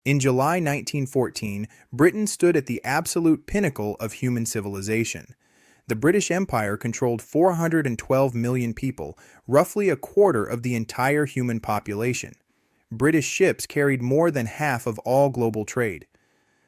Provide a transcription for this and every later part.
In July 1914, Britain stood at the absolute pinnacle of human civilization. The British Empire controlled 412 million people, roughly a quarter of the entire human population. British ships carried more than half of all global trade.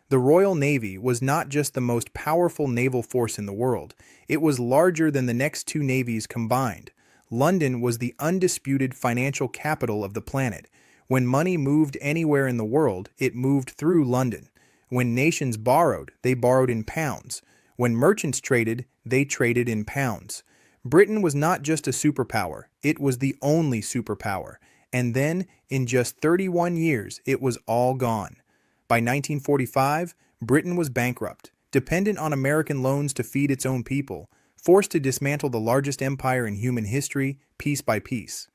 The Royal Navy was not just the most powerful naval force in the world, it was larger than the next two navies combined. London was the undisputed financial capital of the planet. When money moved anywhere in the world, it moved through London. When nations borrowed, they borrowed in pounds. When merchants traded, they traded in pounds. Britain was not just a superpower, it was the only superpower. And then, in just 31 years, it was all gone. By 1945, Britain was bankrupt, dependent on American loans to feed its own people, forced to dismantle the largest empire in human history, piece by piece.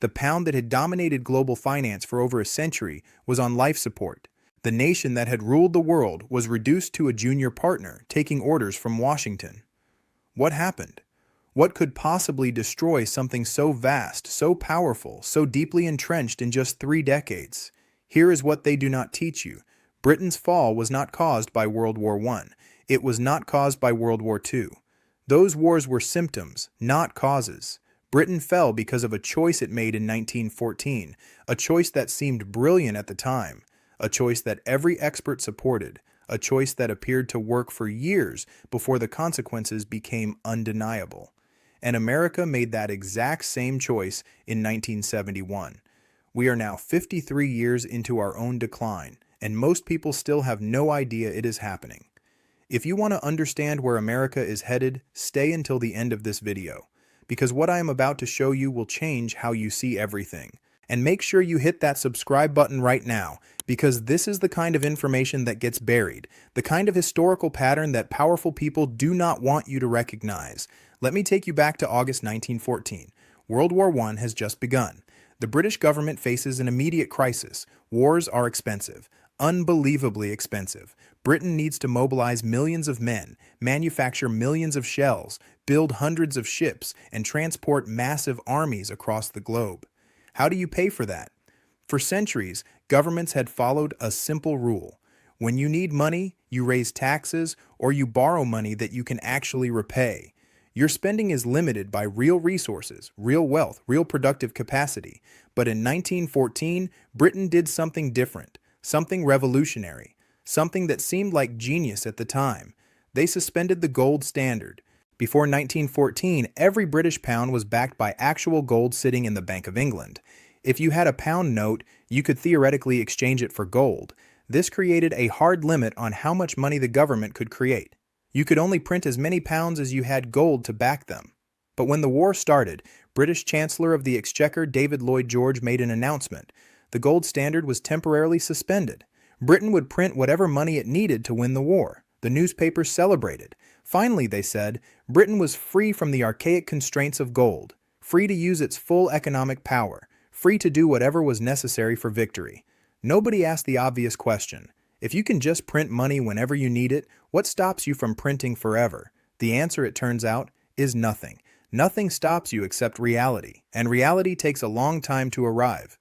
The pound that had dominated global finance for over a century was on life support. The nation that had ruled the world was reduced to a junior partner, taking orders from Washington. What happened? What could possibly destroy something so vast, so powerful, so deeply entrenched in just 3 decades? Here is what they do not teach you. Britain's fall was not caused by World War I. It was not caused by World War II. Those wars were symptoms, not causes. Britain fell because of a choice it made in 1914, a choice that seemed brilliant at the time, a choice that every expert supported, a choice that appeared to work for years before the consequences became undeniable. And America made that exact same choice in 1971. We are now 53 years into our own decline, and most people still have no idea it is happening. If you want to understand where America is headed, stay until the end of this video, because what I am about to show you will change how you see everything. And make sure you hit that subscribe button right now, because this is the kind of information that gets buried, the kind of historical pattern that powerful people do not want you to recognize. Let me take you back to August 1914. World War I has just begun. The British government faces an immediate crisis. Wars are expensive, unbelievably expensive. Britain needs to mobilize millions of men, manufacture millions of shells, build hundreds of ships, and transport massive armies across the globe. How do you pay for that? For centuries, governments had followed a simple rule. When you need money, you raise taxes or you borrow money that you can actually repay. Your spending is limited by real resources, real wealth, real productive capacity. But in 1914, Britain did something different, something revolutionary, something that seemed like genius at the time. They suspended the gold standard. Before 1914, every British pound was backed by actual gold sitting in the Bank of England. If you had a pound note, you could theoretically exchange it for gold. This created a hard limit on how much money the government could create. You could only print as many pounds as you had gold to back them. But when the war started, British Chancellor of the Exchequer David Lloyd George made an announcement. The gold standard was temporarily suspended. Britain would print whatever money it needed to win the war. The newspapers celebrated. Finally, they said, Britain was free from the archaic constraints of gold, free to use its full economic power, free to do whatever was necessary for victory. Nobody asked the obvious question. If you can just print money whenever you need it, what stops you from printing forever? The answer, it turns out, is nothing. Nothing stops you except reality, and reality takes a long time to arrive.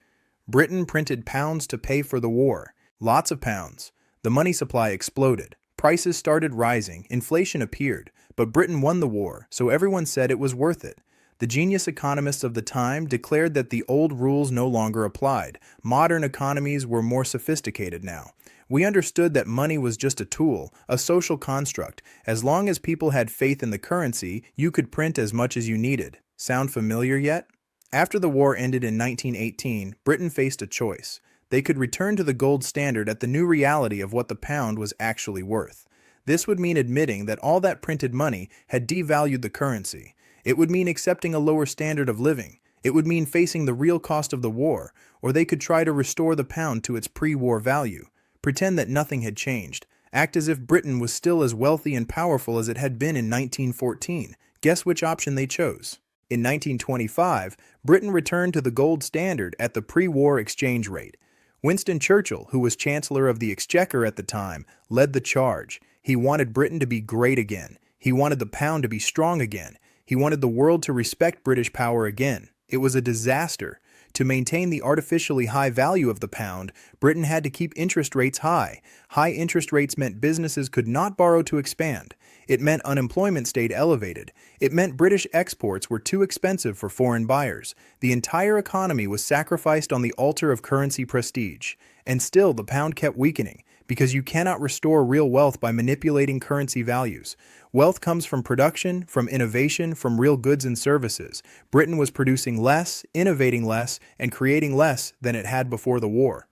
Britain printed pounds to pay for the war. Lots of pounds. The money supply exploded. Prices started rising, inflation appeared, but Britain won the war, so everyone said it was worth it. The genius economists of the time declared that the old rules no longer applied. Modern economies were more sophisticated now. We understood that money was just a tool, a social construct. As long as people had faith in the currency, you could print as much as you needed. Sound familiar yet? After the war ended in 1918, Britain faced a choice. They could return to the gold standard at the new reality of what the pound was actually worth. This would mean admitting that all that printed money had devalued the currency. It would mean accepting a lower standard of living. It would mean facing the real cost of the war, or they could try to restore the pound to its pre-war value. Pretend that nothing had changed. Act as if Britain was still as wealthy and powerful as it had been in 1914. Guess which option they chose? In 1925, Britain returned to the gold standard at the pre-war exchange rate. Winston Churchill, who was Chancellor of the Exchequer at the time, led the charge. He wanted Britain to be great again. He wanted the pound to be strong again. He wanted the world to respect British power again. It was a disaster. To maintain the artificially high value of the pound, Britain had to keep interest rates high. High interest rates meant businesses could not borrow to expand. It meant unemployment stayed elevated. It meant British exports were too expensive for foreign buyers. The entire economy was sacrificed on the altar of currency prestige. And still, the pound kept weakening, because you cannot restore real wealth by manipulating currency values. Wealth comes from production, from innovation, from real goods and services. Britain was producing less, innovating less, and creating less than it had before the war.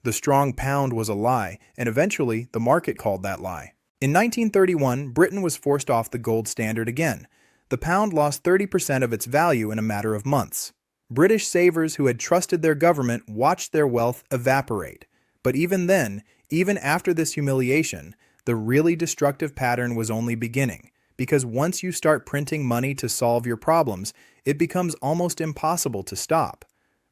The strong pound was a lie, and eventually the market called that lie. In 1931, Britain was forced off the gold standard again. The pound lost 30% of its value in a matter of months. British savers who had trusted their government watched their wealth evaporate. But even then, even after this humiliation, the really destructive pattern was only beginning, because once you start printing money to solve your problems, it becomes almost impossible to stop.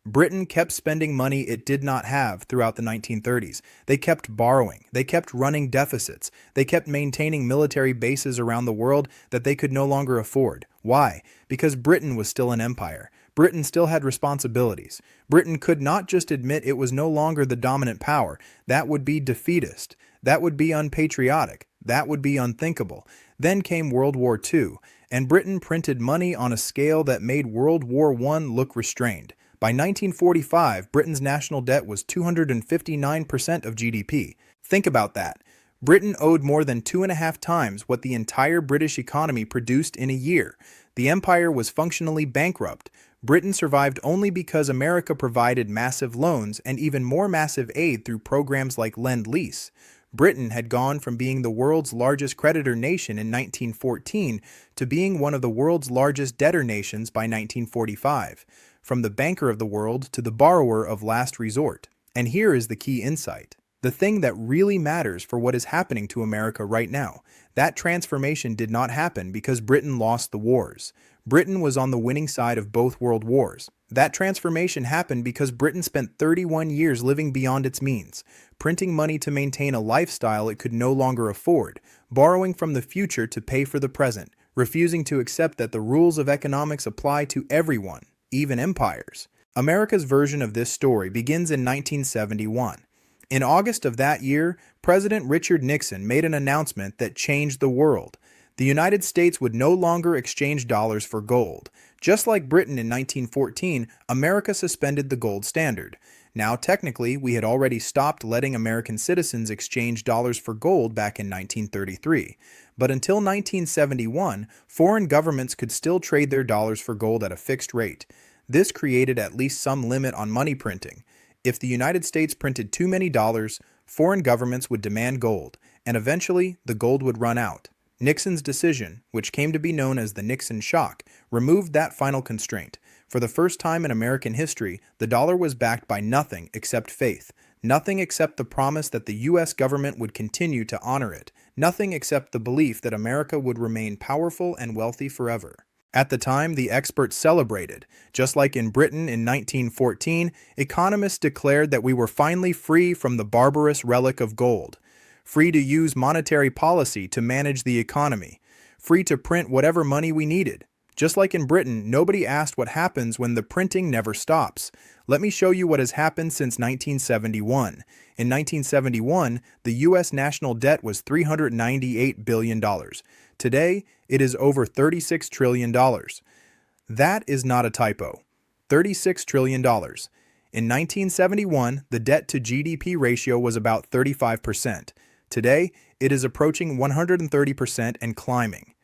Britain kept spending money it did not have throughout the 1930s. They kept borrowing, they kept running deficits, they kept maintaining military bases around the world that they could no longer afford. Why? Because Britain was still an empire. Britain still had responsibilities. Britain could not just admit it was no longer the dominant power. That would be defeatist. That would be unpatriotic. That would be unthinkable. Then came World War II, and Britain printed money on a scale that made World War I look restrained. By 1945, Britain's national debt was 259% of GDP. Think about that. Britain owed more than 2.5 times what the entire British economy produced in a year. The empire was functionally bankrupt. Britain survived only because America provided massive loans and even more massive aid through programs like Lend-Lease. Britain had gone from being the world's largest creditor nation in 1914 to being one of the world's largest debtor nations by 1945. From the banker of the world to the borrower of last resort. And here is the key insight. The thing that really matters for what is happening to America right now. That transformation did not happen because Britain lost the wars. Britain was on the winning side of both world wars. That transformation happened because Britain spent 31 years living beyond its means, printing money to maintain a lifestyle it could no longer afford, borrowing from the future to pay for the present, refusing to accept that the rules of economics apply to everyone, even empires. America's version of this story begins in 1971. In August of that year, President Richard Nixon made an announcement that changed the world. The United States would no longer exchange dollars for gold. Just like Britain in 1914, America suspended the gold standard. Now, technically, we had already stopped letting American citizens exchange dollars for gold back in 1933. But until 1971, foreign governments could still trade their dollars for gold at a fixed rate. This created at least some limit on money printing. If the United States printed too many dollars, foreign governments would demand gold, and eventually the gold would run out. Nixon's decision, which came to be known as the Nixon shock, removed that final constraint. For the first time in American history, the dollar was backed by nothing except faith, nothing except the promise that the U.S. government would continue to honor it, nothing except the belief that America would remain powerful and wealthy forever. At the time, the experts celebrated. Just like in Britain in 1914, economists declared that we were finally free from the barbarous relic of gold, free to use monetary policy to manage the economy, free to print whatever money we needed. Just like in Britain, nobody asked what happens when the printing never stops. Let me show you what has happened since 1971. In 1971, the U.S. national debt was $398 billion. Today, it is over $36 trillion. That is not a typo. $36 trillion. In 1971, the debt to GDP ratio was about 35%. Today, it is approaching 130% and climbing.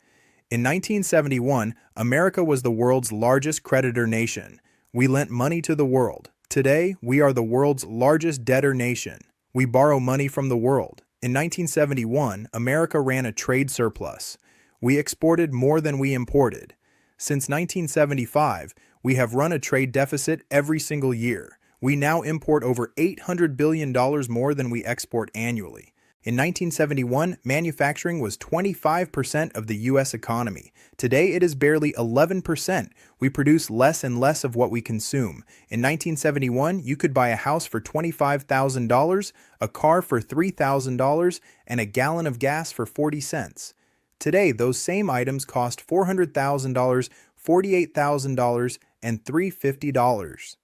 In 1971, America was the world's largest creditor nation. We lent money to the world. Today, we are the world's largest debtor nation. We borrow money from the world. In 1971, America ran a trade surplus. We exported more than we imported. Since 1975, we have run a trade deficit every single year. We now import over $800 billion more than we export annually. In 1971, manufacturing was 25% of the U.S. economy. Today, it is barely 11%. We produce less and less of what we consume. In 1971, you could buy a house for $25,000, a car for $3,000, and a gallon of gas for 40 cents. Today, those same items cost $400,000, $48,000, and $350.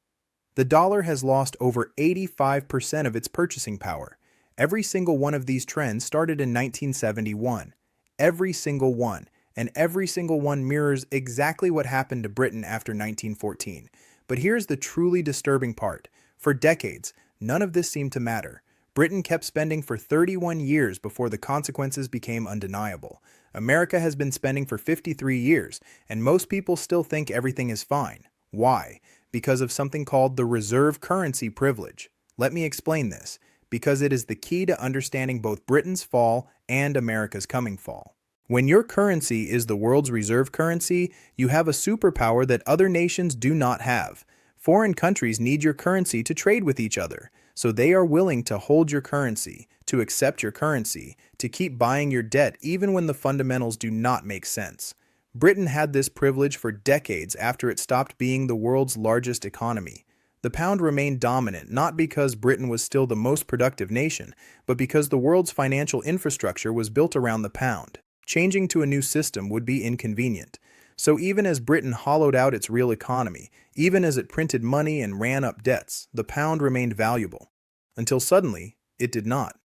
The dollar has lost over 85% of its purchasing power. Every single one of these trends started in 1971. Every single one. And every single one mirrors exactly what happened to Britain after 1914. But here's the truly disturbing part. For decades, none of this seemed to matter. Britain kept spending for 31 years before the consequences became undeniable. America has been spending for 53 years, and most people still think everything is fine. Why? Because of something called the reserve currency privilege. Let me explain this, because it is the key to understanding both Britain's fall and America's coming fall. When your currency is the world's reserve currency, you have a superpower that other nations do not have. Foreign countries need your currency to trade with each other, so they are willing to hold your currency, to accept your currency, to keep buying your debt even when the fundamentals do not make sense. Britain had this privilege for decades after it stopped being the world's largest economy. The pound remained dominant not because Britain was still the most productive nation, but because the world's financial infrastructure was built around the pound. Changing to a new system would be inconvenient. So even as Britain hollowed out its real economy, even as it printed money and ran up debts, the pound remained valuable. Until suddenly, it did not.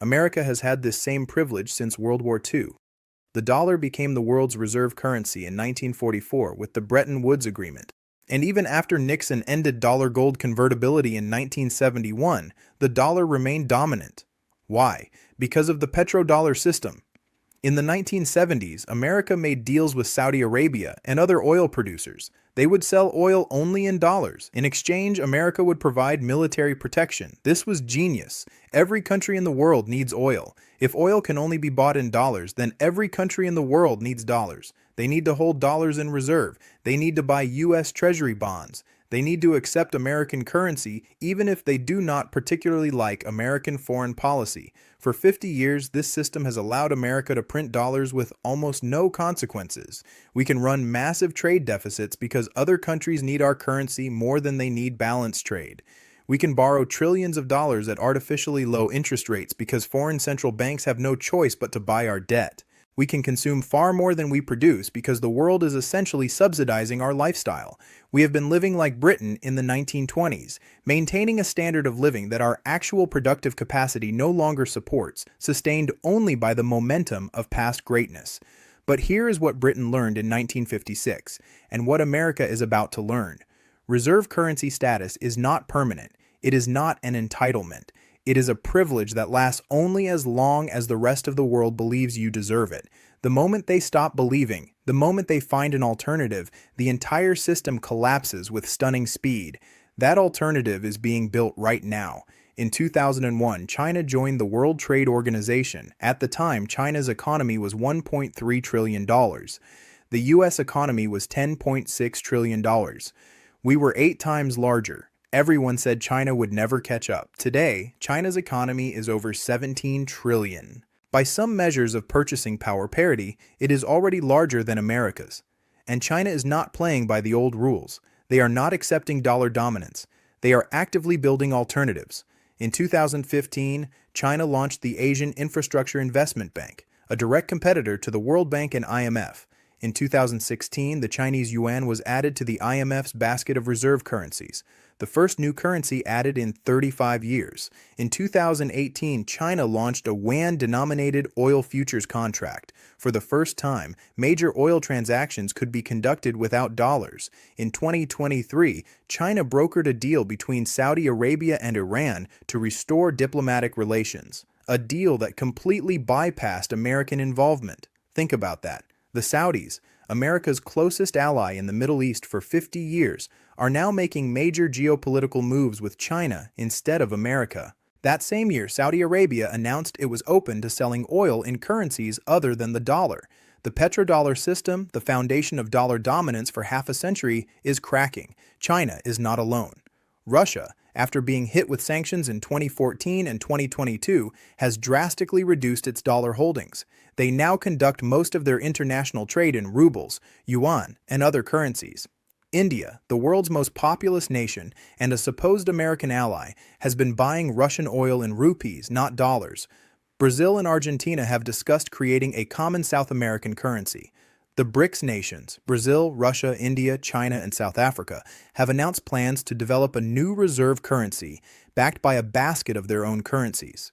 America has had this same privilege since World War II. The dollar became the world's reserve currency in 1944 with the Bretton Woods Agreement. And even after Nixon ended dollar-gold convertibility in 1971, the dollar remained dominant. Why? Because of the petrodollar system. In the 1970s, America made deals with Saudi Arabia and other oil producers. They would sell oil only in dollars. In exchange, America would provide military protection. This was genius. Every country in the world needs oil. If oil can only be bought in dollars, then every country in the world needs dollars. They need to hold dollars in reserve. They need to buy U.S. Treasury bonds. They need to accept American currency even if they do not particularly like American foreign policy. For 50 years, this system has allowed America to print dollars with almost no consequences. We can run massive trade deficits because other countries need our currency more than they need balanced trade. We can borrow trillions of dollars at artificially low interest rates because foreign central banks have no choice but to buy our debt. We can consume far more than we produce because the world is essentially subsidizing our lifestyle. We have been living like Britain in the 1920s, maintaining a standard of living that our actual productive capacity no longer supports, sustained only by the momentum of past greatness. But here is what Britain learned in 1956, and what America is about to learn. Reserve currency status is not permanent. It is not an entitlement. It is a privilege that lasts only as long as the rest of the world believes you deserve it. The moment they stop believing, the moment they find an alternative, the entire system collapses with stunning speed. That alternative is being built right now. In 2001, China joined the World Trade Organization. At the time, China's economy was $1.3 trillion. The U.S. economy was $10.6 trillion. We were 8 times larger. Everyone said China would never catch up. Today, China's economy is over 17 trillion. By some measures of purchasing power parity, it is already larger than America's. And China is not playing by the old rules. They are not accepting dollar dominance. They are actively building alternatives. In 2015, China launched the Asian Infrastructure Investment Bank, a direct competitor to the World Bank and IMF. In 2016, the Chinese yuan was added to the IMF's basket of reserve currencies, the first new currency added in 35 years. In 2018, China launched a yuan-denominated oil futures contract. For the first time, major oil transactions could be conducted without dollars. In 2023, China brokered a deal between Saudi Arabia and Iran to restore diplomatic relations, a deal that completely bypassed American involvement. Think about that. The Saudis, America's closest ally in the Middle East for 50 years, are now making major geopolitical moves with China instead of America. That same year, Saudi Arabia announced it was open to selling oil in currencies other than the dollar. The petrodollar system, the foundation of dollar dominance for half a century, is cracking. China is not alone. Russia, after being hit with sanctions in 2014 and 2022, has drastically reduced its dollar holdings. They now conduct most of their international trade in rubles, yuan, and other currencies. India, the world's most populous nation and a supposed American ally, has been buying Russian oil in rupees, not dollars. Brazil and Argentina have discussed creating a common South American currency. The BRICS nations, Brazil, Russia, India, China, and South Africa, have announced plans to develop a new reserve currency backed by a basket of their own currencies.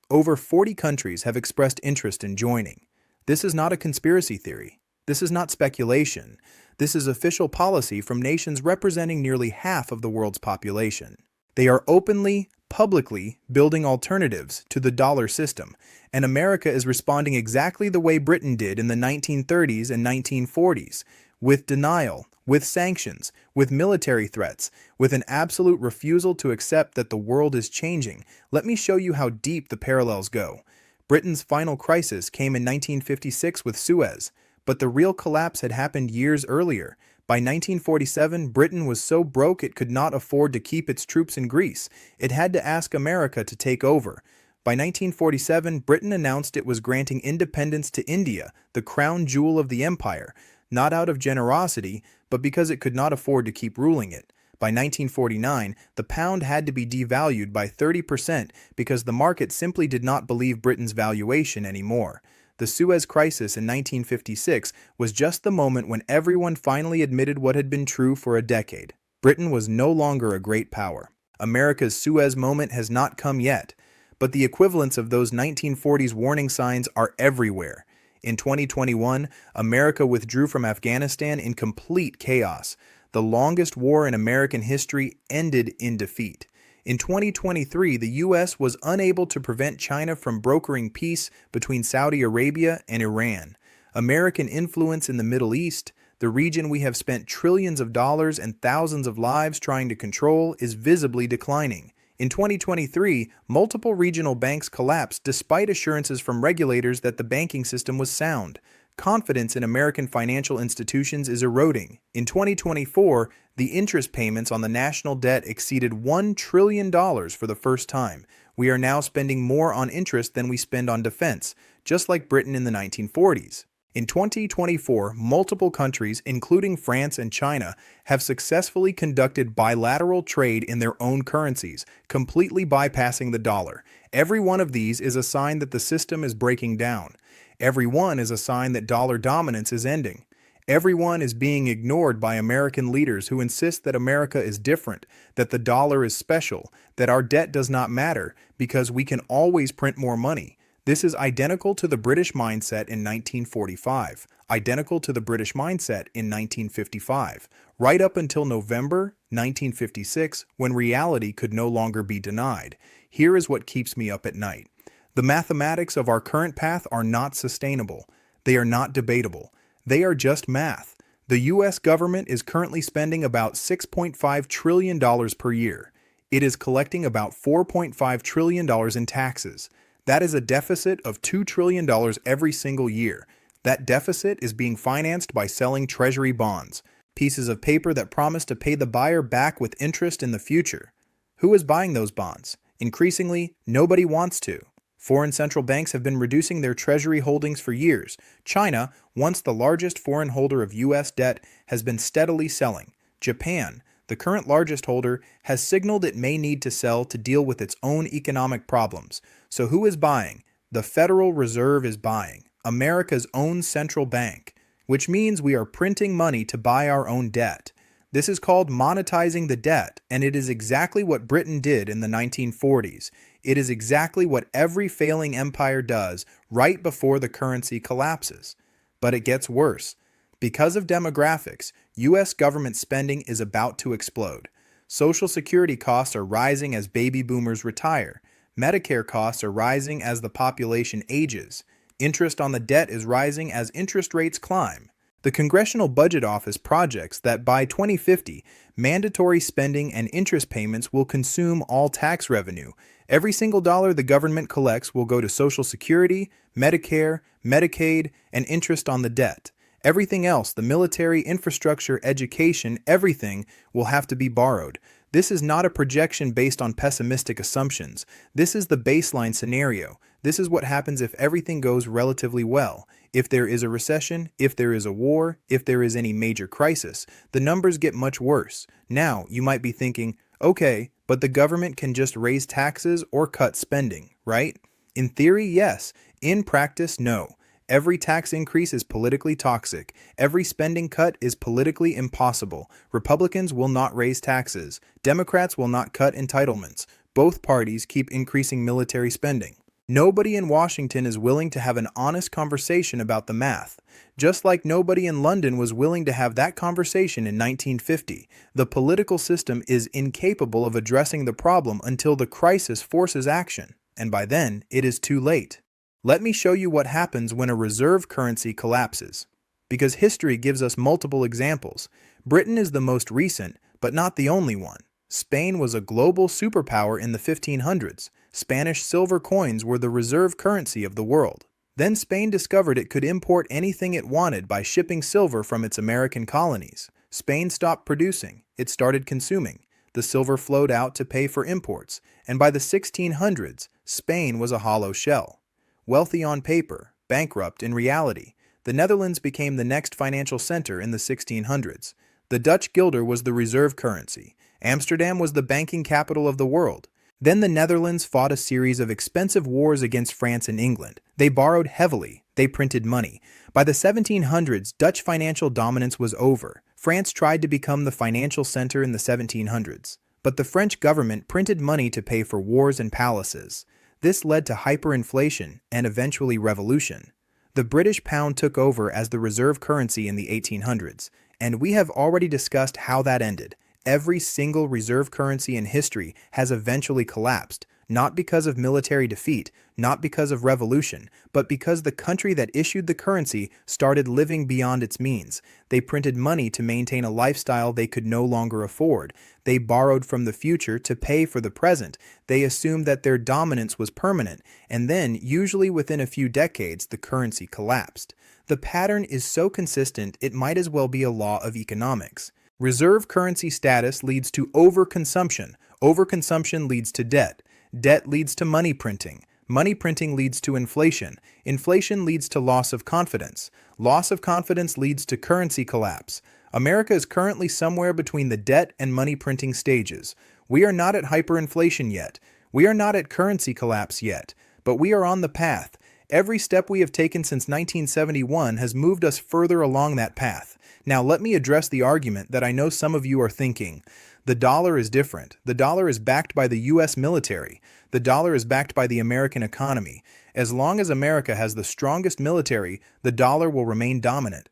Over 40 countries have expressed interest in joining. This is not a conspiracy theory. This is not speculation. This is official policy from nations representing nearly half of the world's population. They are openly, publicly building alternatives to the dollar system, and America is responding exactly the way Britain did in the 1930s and 1940s, with denial, with sanctions, with military threats, with an absolute refusal to accept that the world is changing. Let me show you how deep the parallels go. Britain's final crisis came in 1956 with Suez, but the real collapse had happened years earlier. By 1947, Britain was so broke it could not afford to keep its troops in Greece. It had to ask America to take over. By 1947, Britain announced it was granting independence to India, the crown jewel of the empire, not out of generosity, but because it could not afford to keep ruling it. By 1949, the pound had to be devalued by 30% because the market simply did not believe Britain's valuation anymore. The Suez Crisis in 1956 was just the moment when everyone finally admitted what had been true for a decade. Britain was no longer a great power. America's Suez moment has not come yet, but the equivalents of those 1940s warning signs are everywhere. In 2021, America withdrew from Afghanistan in complete chaos. The longest war in American history ended in defeat. In 2023, the U.S. was unable to prevent China from brokering peace between Saudi Arabia and Iran. American influence in the Middle East, the region we have spent trillions of dollars and thousands of lives trying to control, is visibly declining. In 2023, multiple regional banks collapsed despite assurances from regulators that the banking system was sound. Confidence in American financial institutions is eroding. In 2024, the interest payments on the national debt exceeded $1 trillion for the first time. We are now spending more on interest than we spend on defense, just like Britain in the 1940s. In 2024, multiple countries, including France and China, have successfully conducted bilateral trade in their own currencies, completely bypassing the dollar. Every one of these is a sign that the system is breaking down. Every one is a sign that dollar dominance is ending. Every one is being ignored by American leaders who insist that America is different, that the dollar is special, that our debt does not matter because we can always print more money. This is identical to the British mindset in 1945, identical to the British mindset in 1955, right up until November 1956, when reality could no longer be denied. Here is what keeps me up at night. The mathematics of our current path are not sustainable. They are not debatable. They are just math. The U.S. government is currently spending about $6.5 trillion per year. It is collecting about $4.5 trillion in taxes. That is a deficit of $2 trillion every single year. That deficit is being financed by selling treasury bonds, pieces of paper that promise to pay the buyer back with interest in the future. Who is buying those bonds? Increasingly, nobody wants to. Foreign central banks have been reducing their treasury holdings for years. China, once the largest foreign holder of U.S. debt, has been steadily selling. Japan, the current largest holder, has signaled it may need to sell to deal with its own economic problems. So who is buying? The Federal Reserve is buying, America's own central bank, which means we are printing money to buy our own debt. This is called monetizing the debt, and it is exactly what Britain did in the 1940s. It is exactly what every failing empire does right before the currency collapses. But it gets worse. Because of demographics, U.S. government spending is about to explode. Social Security costs are rising as baby boomers retire. Medicare costs are rising as the population ages. Interest on the debt is rising as interest rates climb. The Congressional Budget Office projects that by 2050, mandatory spending and interest payments will consume all tax revenue. Every single dollar the government collects will go to Social Security, Medicare, Medicaid, and interest on the debt. Everything else, the military, infrastructure, education, everything will have to be borrowed. This is not a projection based on pessimistic assumptions. This is the baseline scenario. This is what happens if everything goes relatively well. If there is a recession, if there is a war, if there is any major crisis, the numbers get much worse. Now, you might be thinking, okay, but the government can just raise taxes or cut spending, right? In theory, yes. In practice, no. Every tax increase is politically toxic. Every spending cut is politically impossible. Republicans will not raise taxes. Democrats will not cut entitlements. Both parties keep increasing military spending. Nobody in Washington is willing to have an honest conversation about the math. Just like nobody in London was willing to have that conversation in 1950, the political system is incapable of addressing the problem until the crisis forces action, and by then, it is too late. Let me show you what happens when a reserve currency collapses. Because history gives us multiple examples. Britain is the most recent, but not the only one. Spain was a global superpower in the 1500s. Spanish silver coins were the reserve currency of the world. Then Spain discovered it could import anything it wanted by shipping silver from its American colonies. Spain stopped producing, it started consuming. The silver flowed out to pay for imports, and by the 1600s, Spain was a hollow shell. Wealthy on paper, bankrupt in reality, the Netherlands became the next financial center in the 1600s. The Dutch guilder was the reserve currency. Amsterdam was the banking capital of the world. Then the Netherlands fought a series of expensive wars against France and England. They borrowed heavily. They printed money. By the 1700s, Dutch financial dominance was over. France tried to become the financial center in the 1700s. But the French government printed money to pay for wars and palaces. This led to hyperinflation and eventually revolution. The British pound took over as the reserve currency in the 1800s, and we have already discussed how that ended. Every single reserve currency in history has eventually collapsed, not because of military defeat, not because of revolution, but because the country that issued the currency started living beyond its means. They printed money to maintain a lifestyle they could no longer afford. They borrowed from the future to pay for the present. They assumed that their dominance was permanent, and then, usually within a few decades, the currency collapsed. The pattern is so consistent it might as well be a law of economics. Reserve currency status leads to overconsumption. Overconsumption leads to debt. Debt leads to money printing. Money printing leads to inflation. Inflation leads to loss of confidence. Loss of confidence leads to currency collapse. America is currently somewhere between the debt and money printing stages. We are not at hyperinflation yet. We are not at currency collapse yet. But we are on the path. Every step we have taken since 1971 has moved us further along that path. Now let me address the argument that I know some of you are thinking. The dollar is different. The dollar is backed by the U.S. military. The dollar is backed by the American economy. As long as America has the strongest military, the dollar will remain dominant.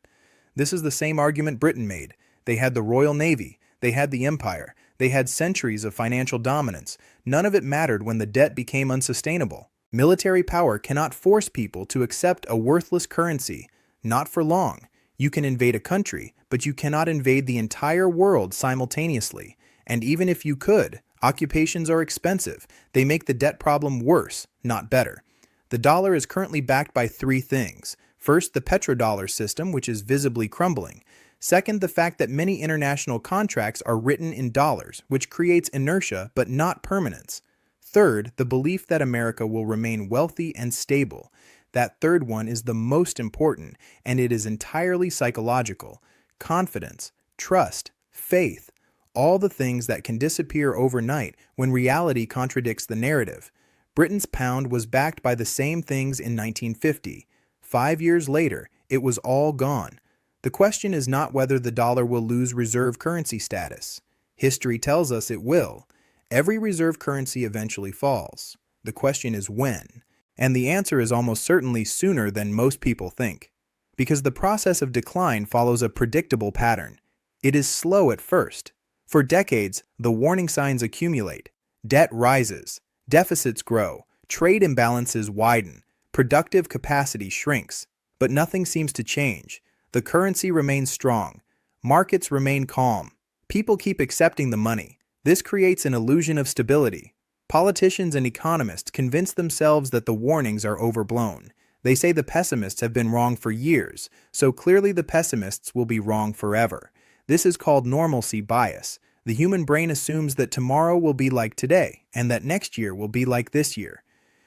This is the same argument Britain made. They had the Royal Navy. They had the Empire. They had centuries of financial dominance. None of it mattered when the debt became unsustainable. Military power cannot force people to accept a worthless currency. Not for long. You can invade a country, but you cannot invade the entire world simultaneously. And even if you could, occupations are expensive. They make the debt problem worse, not better. The dollar is currently backed by three things. First, the petrodollar system, which is visibly crumbling. Second, the fact that many international contracts are written in dollars, which creates inertia but not permanence. Third, the belief that America will remain wealthy and stable. That third one is the most important, and it is entirely psychological. Confidence, trust, faith, all the things that can disappear overnight when reality contradicts the narrative. Britain's pound was backed by the same things in 1950. 5 years later, it was all gone. The question is not whether the dollar will lose reserve currency status. History tells us it will. Every reserve currency eventually falls. The question is when. And the answer is almost certainly sooner than most people think. Because the process of decline follows a predictable pattern. It is slow at first. For decades, the warning signs accumulate. Debt rises. Deficits grow. Trade imbalances widen. Productive capacity shrinks. But nothing seems to change. The currency remains strong. Markets remain calm. People keep accepting the money. This creates an illusion of stability. Politicians and economists convince themselves that the warnings are overblown. They say the pessimists have been wrong for years, so clearly the pessimists will be wrong forever. This is called normalcy bias. The human brain assumes that tomorrow will be like today, and that next year will be like this year.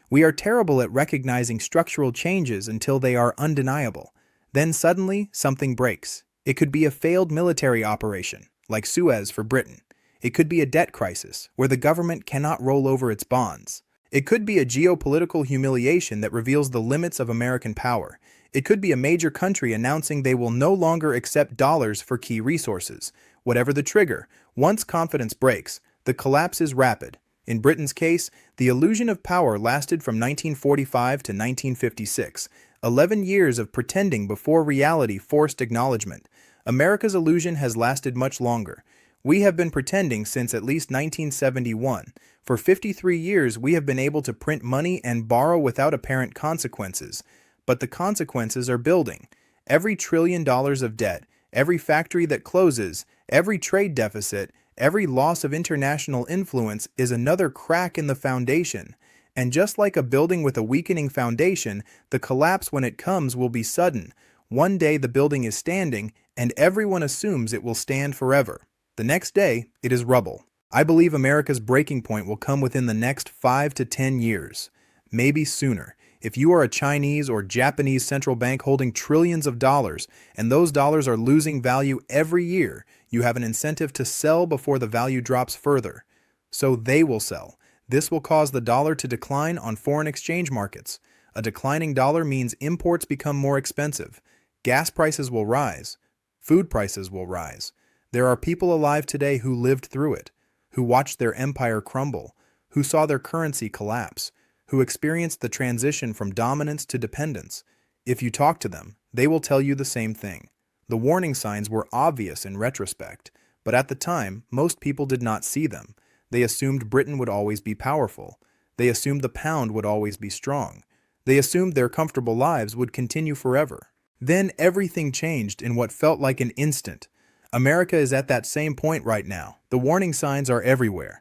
We are terrible at recognizing structural changes until they are undeniable. Then suddenly, something breaks. It could be a failed military operation, like Suez for Britain. It could be a debt crisis, where the government cannot roll over its bonds. It could be a geopolitical humiliation that reveals the limits of American power. It could be a major country announcing they will no longer accept dollars for key resources. Whatever the trigger, once confidence breaks, the collapse is rapid. In Britain's case, the illusion of power lasted from 1945 to 1956, 11 years of pretending before reality forced acknowledgement. America's illusion has lasted much longer. We have been pretending since at least 1971. For 53 years, we have been able to print money and borrow without apparent consequences. But the consequences are building. Every $1 trillion of debt, every factory that closes, every trade deficit, every loss of international influence is another crack in the foundation. And just like a building with a weakening foundation, the collapse when it comes will be sudden. One day the building is standing, and everyone assumes it will stand forever. The next day, it is rubble. I believe America's breaking point will come within the next 5 to 10 years, maybe sooner. If you are a Chinese or Japanese central bank holding trillions of dollars, and those dollars are losing value every year, you have an incentive to sell before the value drops further. So they will sell. This will cause the dollar to decline on foreign exchange markets. A declining dollar means imports become more expensive. Gas prices will rise. Food prices will rise. There are people alive today who lived through it, who watched their empire crumble, who saw their currency collapse, who experienced the transition from dominance to dependence. If you talk to them, they will tell you the same thing. The warning signs were obvious in retrospect, but at the time, most people did not see them. They assumed Britain would always be powerful. They assumed the pound would always be strong. They assumed their comfortable lives would continue forever. Then everything changed in what felt like an instant. America is at that same point right now. The warning signs are everywhere.